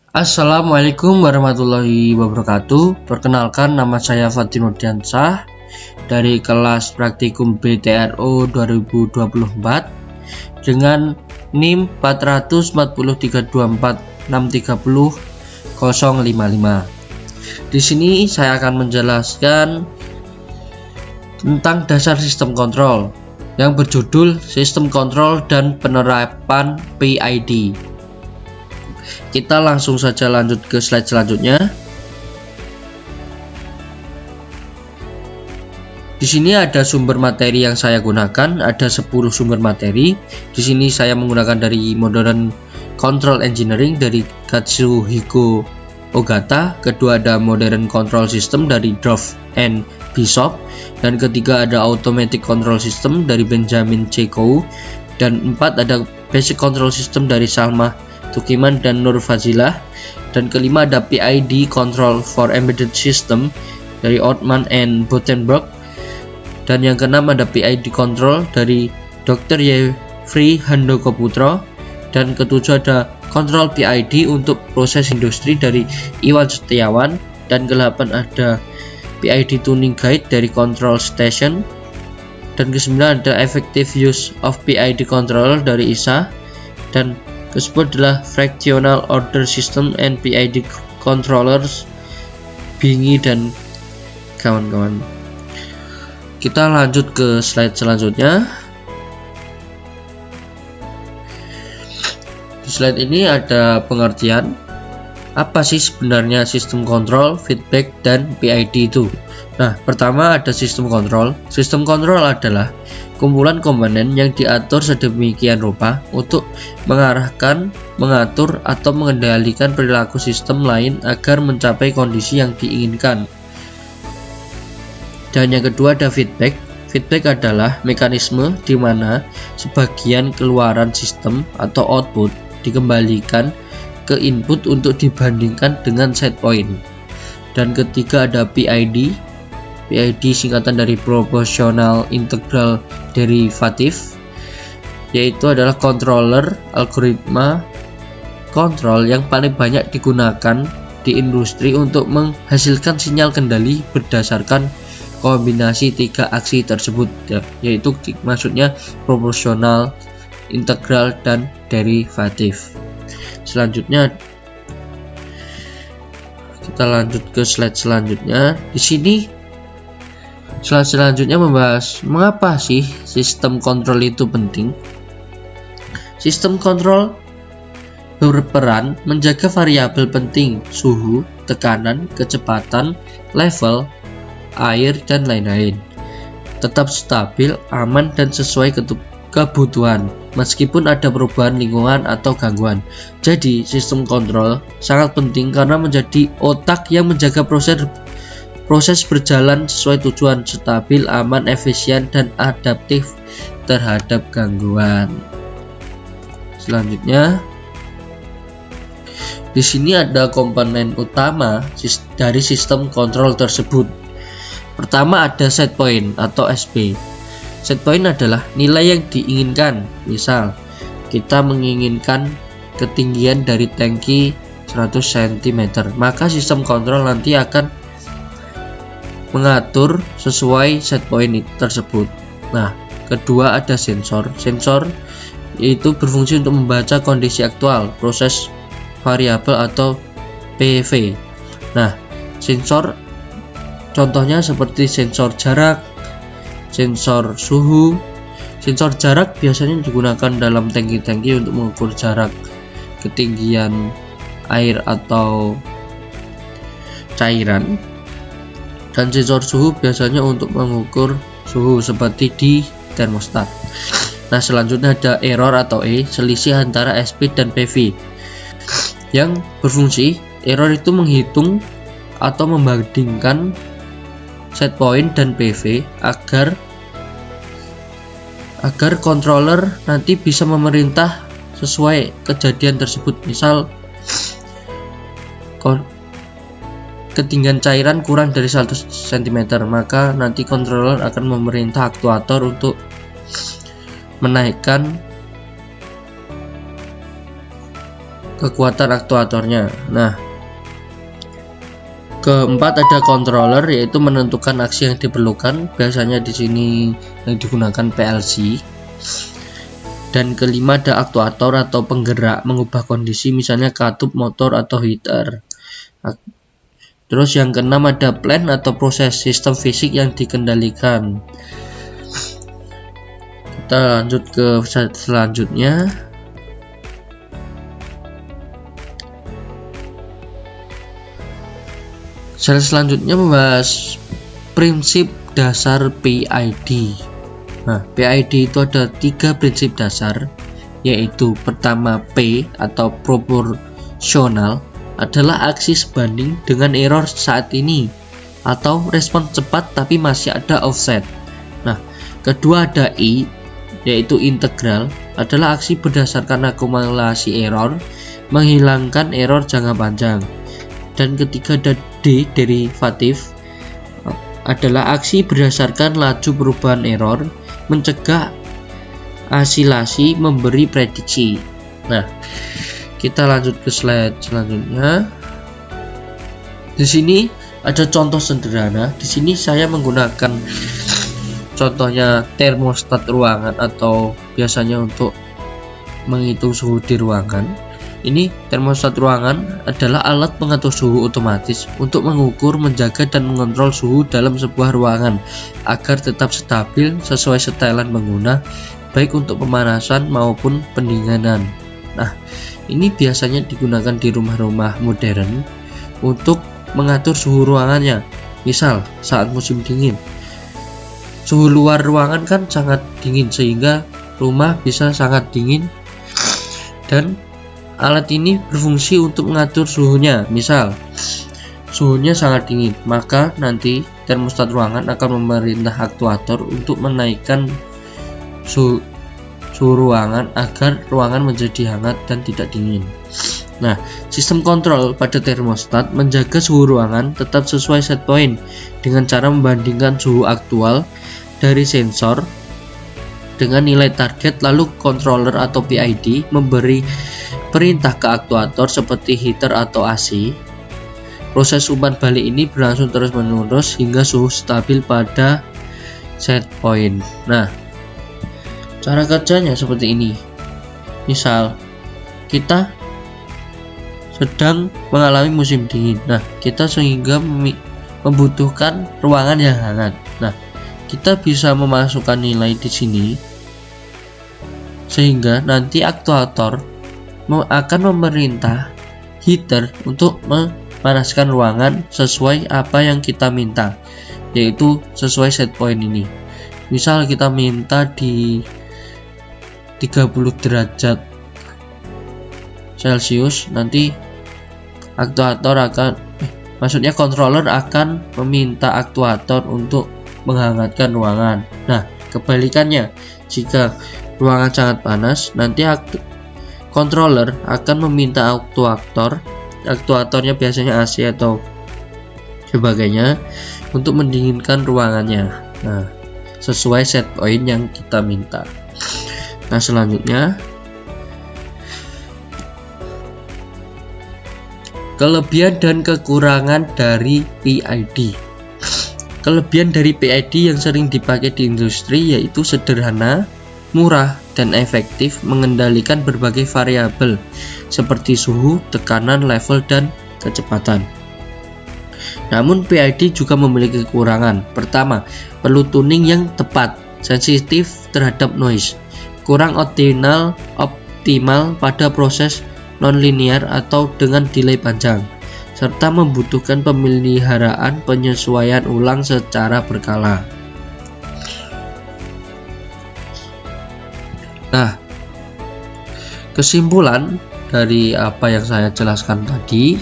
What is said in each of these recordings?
Assalamualaikum warahmatullahi wabarakatuh. Perkenalkan, nama saya Fatin Nurdiansyah dari kelas praktikum BTRO 2024 dengan NIM 44324630055. Di sini saya akan menjelaskan tentang dasar sistem kontrol yang berjudul Sistem Kontrol dan Penerapan PID. Kita langsung saja lanjut ke slide selanjutnya. Di sini ada sumber materi yang saya gunakan, ada 10 sumber materi. Di sini saya menggunakan dari Modern Control Engineering dari Katsuhiko Ogata, kedua ada Modern Control System dari Dorff and Bishop, dan ketiga ada Automatic Control System dari Benjamin C. Coe, dan 4 ada Basic Control System dari Salma Tukiman dan Nur Fazilah, dan kelima ada PID Control for Embedded System dari Ortman and Botenberg, dan yang keenam ada PID Control dari Dr. Yefri Handokoputro, dan ketujuh ada Kontrol PID untuk proses industri dari Iwan Setiawan, dan ke-8 ada PID Tuning Guide dari Control Station, dan ke-9 ada Effective Use of PID Controller dari ISA, dan ke-10 adalah Fractional Order System and PID Controllers Bingi dan kawan-kawan. Kita lanjut ke slide selanjutnya. Di slide ini ada pengertian apa sih sebenarnya sistem kontrol, feedback, dan PID itu. Nah, pertama ada sistem kontrol. Sistem kontrol adalah kumpulan komponen yang diatur sedemikian rupa untuk mengarahkan, mengatur, atau mengendalikan perilaku sistem lain agar mencapai kondisi yang diinginkan. Dan yang kedua ada feedback. Feedback adalah mekanisme di mana sebagian keluaran sistem atau output dikembalikan ke input untuk dibandingkan dengan set point. Dan ketiga ada PID. PID singkatan dari Proportional Integral Derivative, yaitu adalah controller algoritma kontrol yang paling banyak digunakan di industri untuk menghasilkan sinyal kendali berdasarkan kombinasi tiga aksi tersebut, yaitu maksudnya proporsional, integral, dan derivatif. Selanjutnya kita lanjut ke slide selanjutnya. Di sini slide selanjutnya membahas mengapa sih sistem kontrol itu penting. Sistem kontrol berperan menjaga variabel penting suhu, tekanan, kecepatan, level, air, dan lain-lain tetap stabil, aman, dan sesuai kebutuhan meskipun ada perubahan lingkungan atau gangguan. Jadi sistem kontrol sangat penting karena menjadi otak yang menjaga proses berjalan sesuai tujuan, stabil, aman, efisien, dan adaptif terhadap gangguan. Selanjutnya, di sini ada komponen utama dari sistem kontrol tersebut. Pertama ada set point atau SP. Set point adalah nilai yang diinginkan. Misal, kita menginginkan ketinggian dari tangki 100 cm, maka sistem kontrol nanti akan mengatur sesuai set point tersebut. Nah, kedua ada sensor. Sensor yaitu berfungsi untuk membaca kondisi aktual, proses variabel atau PV. Nah, sensor contohnya seperti sensor jarak, sensor suhu. Sensor jarak biasanya digunakan dalam tangki-tangki untuk mengukur jarak ketinggian air atau cairan. Dan sensor suhu biasanya untuk mengukur suhu seperti di termostat. Nah, selanjutnya ada error atau E, selisih antara SP dan PV yang berfungsi. Error itu menghitung atau membandingkan set point dan PV agar controller nanti bisa memerintah sesuai kejadian tersebut. Misal ketinggian cairan kurang dari 100 cm, maka nanti controller akan memerintah aktuator untuk menaikkan kekuatan aktuatornya. Nah, keempat ada controller, yaitu menentukan aksi yang diperlukan. Biasanya di sini yang digunakan PLC. Dan kelima ada aktuator atau penggerak, mengubah kondisi, misalnya katup, motor, atau heater. Terus yang keenam ada plant atau proses, sistem fisik yang dikendalikan. Kita lanjut ke selanjutnya. Slide selanjutnya membahas prinsip dasar PID. Nah, PID itu ada 3 prinsip dasar, yaitu pertama P atau proporsional adalah aksi sebanding dengan error saat ini atau respon cepat tapi masih ada offset. Nah, kedua ada I, yaitu integral, adalah aksi berdasarkan akumulasi error, menghilangkan error jangka panjang. Dan ketiga ada D, derivatif, adalah aksi berdasarkan laju perubahan error, mencegah asilasi, memberi prediksi. Nah, kita lanjut ke slide selanjutnya. Di sini ada contoh sederhana. Di sini saya menggunakan contohnya termostat ruangan atau biasanya untuk menghitung suhu di ruangan. Ini termostat ruangan adalah alat pengatur suhu otomatis untuk mengukur, menjaga, dan mengontrol suhu dalam sebuah ruangan agar tetap stabil sesuai setelan pengguna, baik untuk pemanasan maupun pendinginan. Nah, ini biasanya digunakan di rumah-rumah modern untuk mengatur suhu ruangannya. Misal saat musim dingin, suhu luar ruangan kan sangat dingin sehingga rumah bisa sangat dingin, dan alat ini berfungsi untuk mengatur suhunya. Misal suhunya sangat dingin, maka nanti termostat ruangan akan memerintah aktuator untuk menaikkan suhu ruangan agar ruangan menjadi hangat dan tidak dingin. Nah, sistem kontrol pada termostat menjaga suhu ruangan tetap sesuai set point dengan cara membandingkan suhu aktual dari sensor dengan nilai target, lalu controller atau PID memberi perintah ke aktuator seperti heater atau AC. Proses umpan balik ini berlangsung terus-menerus hingga suhu stabil pada set point. Nah, cara kerjanya seperti ini. Misal kita sedang mengalami musim dingin. Nah, kita sehingga membutuhkan ruangan yang hangat. Nah, kita bisa memasukkan nilai di sini sehingga nanti aktuator akan memerintah heater untuk memanaskan ruangan sesuai apa yang kita minta, yaitu sesuai set point ini. Misal kita minta di 30 derajat Celcius, nanti aktuator maksudnya controller akan meminta aktuator untuk menghangatkan ruangan. Nah, kebalikannya, jika ruangan sangat panas, nanti controller akan meminta aktuatornya biasanya AC atau sebagainya untuk mendinginkan ruangannya. Nah, sesuai set point yang kita minta. Nah, selanjutnya kelebihan dan kekurangan dari PID. Kelebihan dari PID yang sering dipakai di industri yaitu sederhana, murah, dan efektif mengendalikan berbagai variabel seperti suhu, tekanan, level, dan kecepatan. Namun PID juga memiliki kekurangan. Pertama, perlu tuning yang tepat, sensitif terhadap noise, kurang optimal pada proses nonlinear atau dengan delay panjang, serta membutuhkan pemeliharaan penyesuaian ulang secara berkala. Nah, kesimpulan dari apa yang saya jelaskan tadi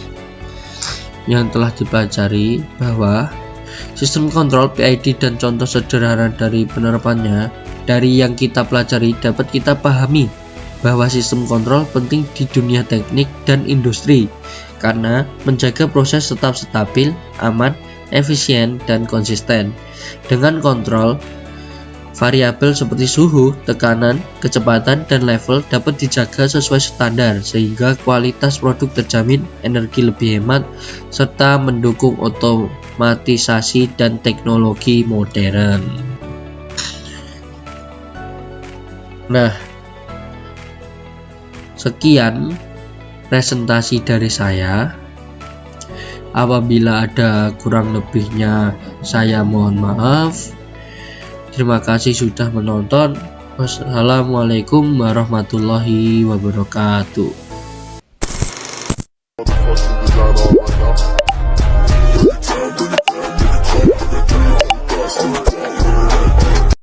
yang telah dipelajari, bahwa sistem kontrol PID dan contoh sederhana dari penerapannya dari yang kita pelajari dapat kita pahami bahwa sistem kontrol penting di dunia teknik dan industri karena menjaga proses tetap stabil, aman, efisien, dan konsisten. Dengan kontrol, Variabel seperti suhu, tekanan, kecepatan, dan level dapat dijaga sesuai standar sehingga kualitas produk terjamin, energi lebih hemat, serta mendukung otomatisasi dan teknologi modern. Nah, sekian presentasi dari saya. Apabila ada kurang lebihnya, saya mohon maaf. Terima kasih sudah menonton. Wassalamualaikum warahmatullahi wabarakatuh.